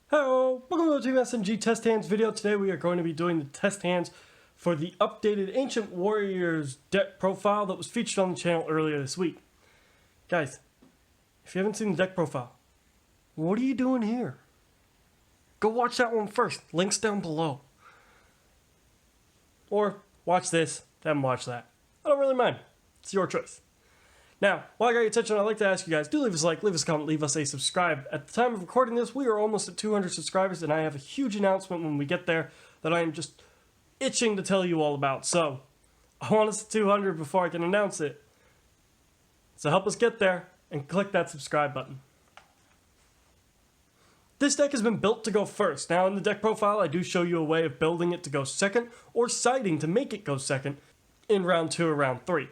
Hello, welcome to the Team SNG Test Hands video. Today we are going to be doing the test hands for the updated Ancient Warriors deck profile that was featured on the channel earlier this week. Guys, if you haven't seen the deck profile, what are you doing here? Go watch that one first. Links down below. Or watch this, then watch that. I don't really mind. It's your choice. Now, while I got your attention, I'd like to ask you guys, do leave us a like, leave us a comment, leave us a subscribe. At the time of recording this, we are almost at 200 subscribers, and I have a huge announcement when we get there that I am just itching to tell you all about. So, I want us to 200 before I can announce it. So help us get there, and click that subscribe button. This deck has been built to go first. Now, in the deck profile, I do show you a way of building it to go second, or siding to make it go second in round 2 or round 3.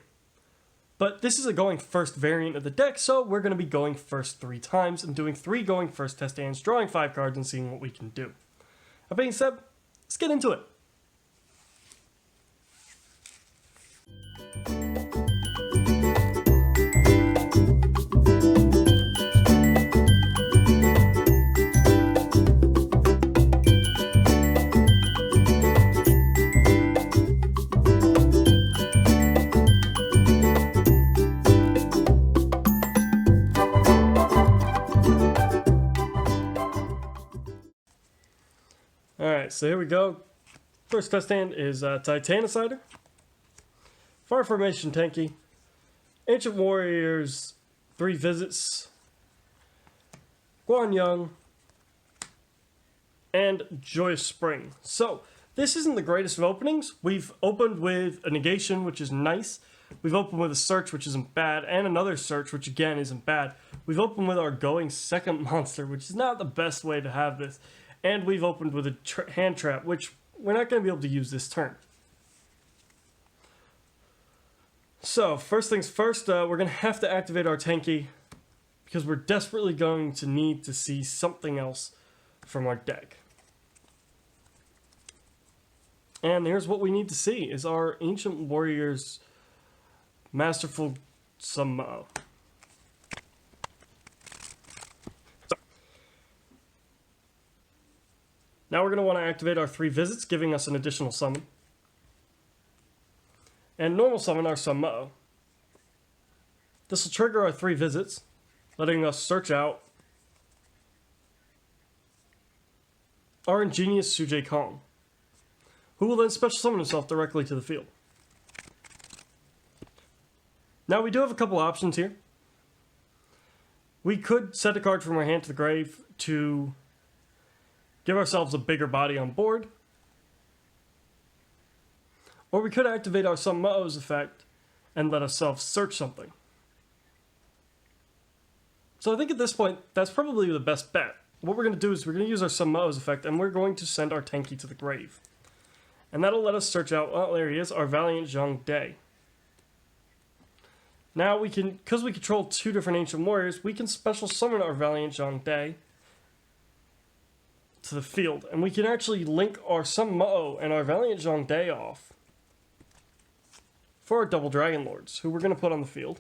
But this is a going first variant of the deck, so we're going to be going first 3 times and doing 3 going first test hands, drawing 5 cards, and seeing what we can do. That being said, let's get into it. Alright, so here we go. First test hand is Titanicider, Fire Formation Tanky, Ancient Warriors, 3 Visits, Guanyang, and Joyous Spring. So, this isn't the greatest of openings. We've opened with a Negation, which is nice. We've opened with a Search, which isn't bad, and another Search, which again isn't bad. We've opened with our going second monster, which is not the best way to have this. And we've opened with a hand trap, which we're not going to be able to use this turn. So, first things first, we're going to have to activate our Tanky, because we're desperately going to need to see something else from our deck. And here's what we need to see, is our Ancient Warriors Masterful Summon. Now we're going to want to activate our 3 visits, giving us an additional summon. And normal summon our Summon. This will trigger our 3 visits, letting us search out our ingenious Sujay Kong, who will then special summon himself directly to the field. Now we do have a couple options here. We could set a card from our hand to the grave to give ourselves a bigger body on board. Or we could activate our Summon effect and let ourselves search something. So I think at this point, that's probably the best bet. What we're going to do is we're going to use our Summon effect and we're going to send our Tanky to the grave. And that'll let us search out, oh, there he is, our Valiant Zhang Day. Now we can, because we control 2 different Ancient Warriors, we can special summon our Valiant Zhang Day to the field, and we can actually link our Summon and our Valiant Zhang Day off for our double Dragon Lords, who we're going to put on the field.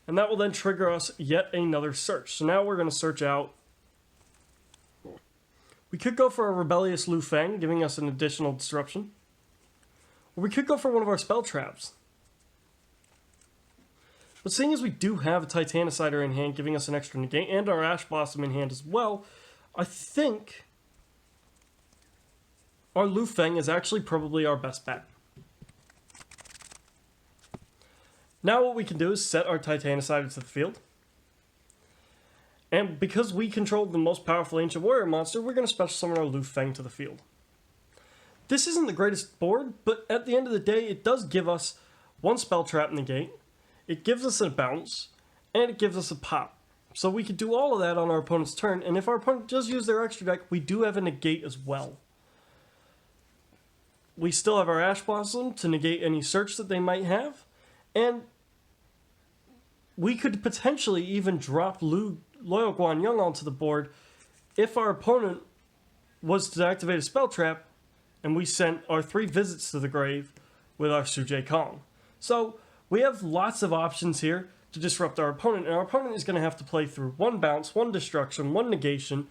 And that will then trigger us yet another search. So now we're going to search out. We could go for a Rebellious Lu Feng, giving us an additional disruption. Or we could go for one of our spell traps. But seeing as we do have a Titanicider in hand, giving us an extra negate, and our Ash Blossom in hand as well, I think our Lu Feng is actually probably our best bet. Now what we can do is set our Titanicider to the field. And because we control the most powerful Ancient Warrior monster, we're going to special summon our Lu Feng to the field. This isn't the greatest board, but at the end of the day, it does give us 1 spell trap negate, it gives us a bounce, and it gives us a pop. So we could do all of that on our opponent's turn, and if our opponent does use their extra deck, we do have a negate as well. We still have our Ash Blossom to negate any search that they might have, and we could potentially even drop Loyal Guanyang onto the board if our opponent was to activate a spell trap, and we sent our 3 visits to the grave with our Sujay Kong. So we have lots of options here to disrupt our opponent, and our opponent is going to have to play through 1 bounce, 1 destruction, 1 negation,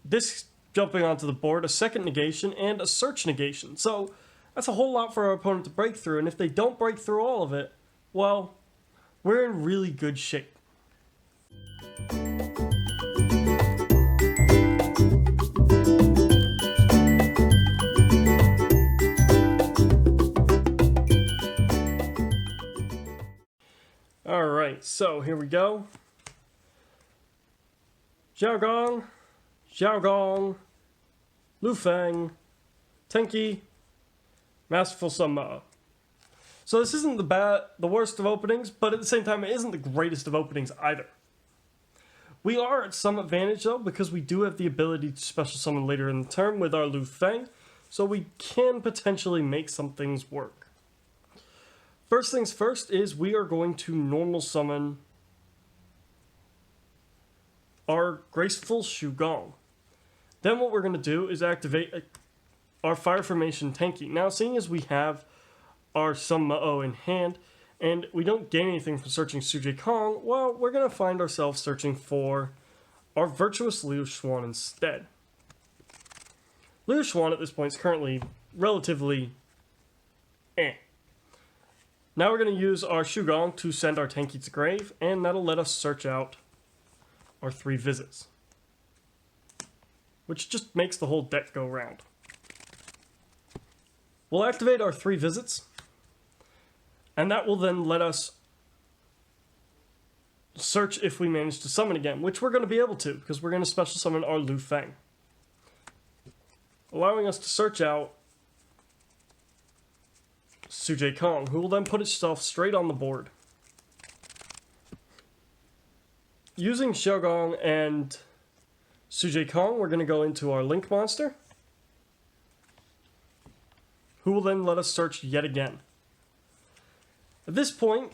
this jumping onto the board, a second negation, and a search negation. So that's a whole lot for our opponent to break through, and if they don't break through all of it, well, we're in really good shape. Alright, so here we go. Xiao Gong, Lu Feng, Tenki, Masterful Summon. So this isn't the worst of openings, but at the same time it isn't the greatest of openings either. We are at some advantage though, because we do have the ability to special summon later in the turn with our Lu Feng, so we can potentially make some things work. First things first is we are going to normal summon our Graceful Shugong. Then what we're going to do is activate our Fire Formation Tenki. Now, seeing as we have our Sun-Ma-Oh in hand, and we don't gain anything from searching Sujie Kong, well, we're going to find ourselves searching for our Virtuous Liu Xuan instead. Liu Xuan at this point is currently relatively eh. Now we're going to use our Shugong to send our Tenki to grave, and that'll let us search out our 3 visits, which just makes the whole deck go round. We'll activate our 3 visits, and that will then let us search if we manage to summon again, which we're going to be able to, because we're going to special summon our Lu Feng, allowing us to search out Sujie Kong, who will then put itself straight on the board. Using Xiaogong and Sujie Kong, we're going to go into our Link monster, who will then let us search yet again. At this point,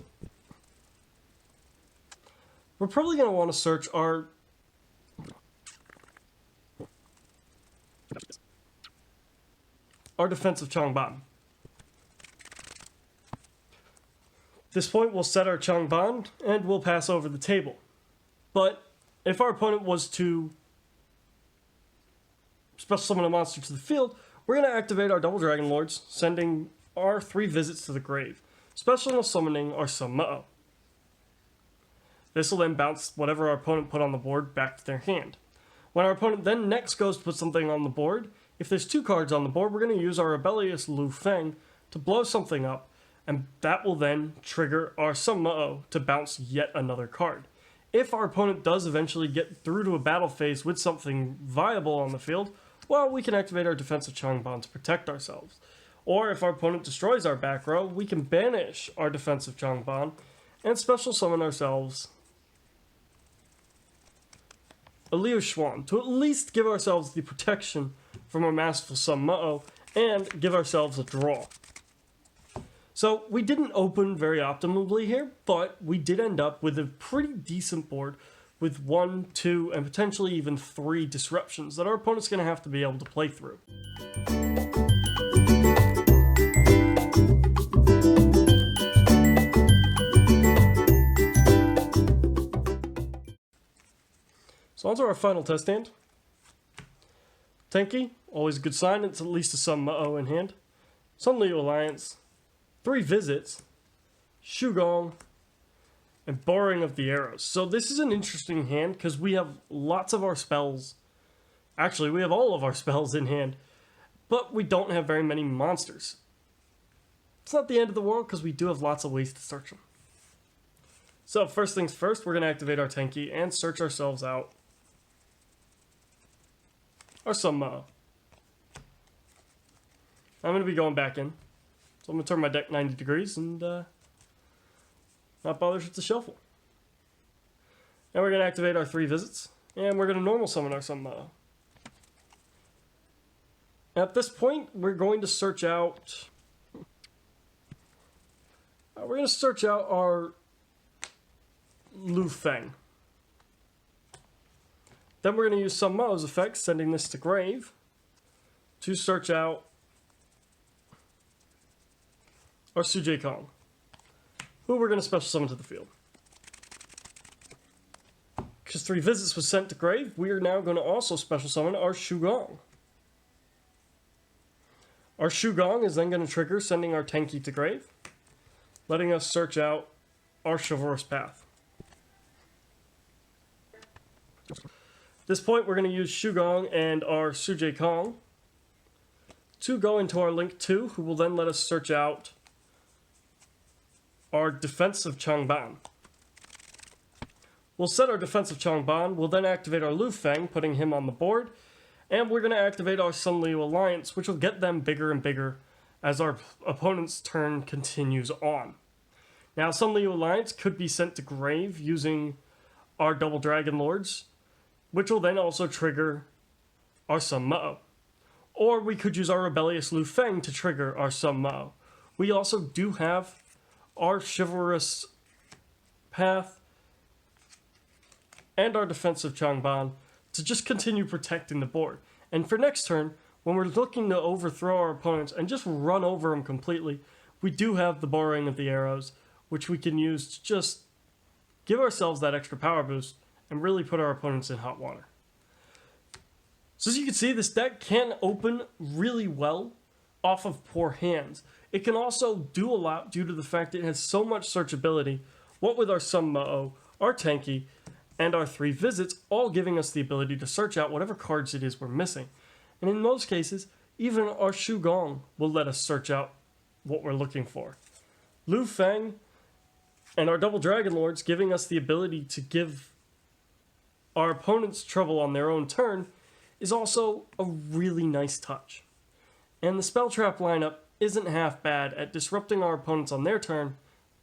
we're probably going to want to search our defensive Changban. At this point, we'll set our Changban, and we'll pass over the table. But if our opponent was to special summon a monster to the field, we're going to activate our Double Dragon Lords, sending our 3 visits to the grave, special summoning our Sun-Ma-Oh. This will then bounce whatever our opponent put on the board back to their hand. When our opponent then next goes to put something on the board, if there's 2 cards on the board, we're going to use our rebellious Lu Feng to blow something up, and that will then trigger our Sun-Ma-Oh to bounce yet another card. If our opponent does eventually get through to a battle phase with something viable on the field, well, we can activate our defensive Changban to protect ourselves. Or if our opponent destroys our back row, we can banish our defensive Changban and special summon ourselves a Liu Xuan to at least give ourselves the protection from our Masterful Sun-Ma-Oh and give ourselves a draw. So we didn't open very optimally here, but we did end up with a pretty decent board with 1, 2, and potentially even 3 disruptions that our opponent's going to have to be able to play through. So onto our final test hand. Tenki, always a good sign, it's at least a Sun-Ma-Oh in hand. Sun Liu Alliance, 3 visits, Shugong, and Borrowing of the Arrows. So this is an interesting hand because we have lots of our spells. Actually, we have all of our spells in hand, but we don't have very many monsters. It's not the end of the world because we do have lots of ways to search them. So first things first, we're going to activate our Tenki and search ourselves out our Sun-Ma-Oh. I'm going to be going back in. So I'm going to turn my deck 90 degrees and not bother with the shuffle. Now we're going to activate our 3 visits, and we're going to normal summon our Sun-Ma-Oh. At this point, we're going to search out... our Lu Feng. Then we're going to use Sun-Ma-Oh's effect, sending this to grave, to search out our Sujie Kong, who we're going to special summon to the field. because 3 visits was sent to grave, we are now going to also special summon our Shugong. Our Shugong is then going to trigger sending our Tenki to grave, letting us search out our Chivalrous Path. At this point, we're going to use Shugong and our Suje Kong to go into our Link 2, who will then let us search out our defensive Changban. We'll set our defensive Changban, we'll then activate our Lu Feng, putting him on the board, and we're going to activate our SNGYu Alliance, which will get them bigger and bigger as our opponent's turn continues on. Now, SNGYu Alliance could be sent to grave using our Double Dragon Lords, which will then also trigger our SNGYu. Or we could use our Rebellious Lu Feng to trigger our SNGYu. We also do have our Chivalrous Path and our defensive Changban to just continue protecting the board. And for next turn, when we're looking to overthrow our opponents and just run over them completely, we do have the Borrowing of the Arrows, which we can use to just give ourselves that extra power boost and really put our opponents in hot water. So as you can see, this deck can open really well off of poor hands. It can also do a lot due to the fact that it has so much searchability, what with our SNGYu, our Tenki, and our 3 visits, all giving us the ability to search out whatever cards it is we're missing. And in most cases, even our Shugong will let us search out what we're looking for. Lu Feng and our Double Dragon Lords giving us the ability to give our opponents trouble on their own turn is also a really nice touch. And the Spell Trap lineup isn't half bad at disrupting our opponents on their turn,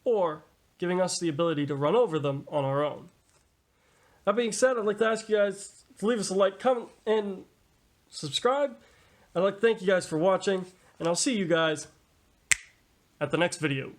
or giving us the ability to run over them on our own. That being said, I'd like to ask you guys to leave us a like, comment, and subscribe. I'd like to thank you guys for watching, and I'll see you guys at the next video.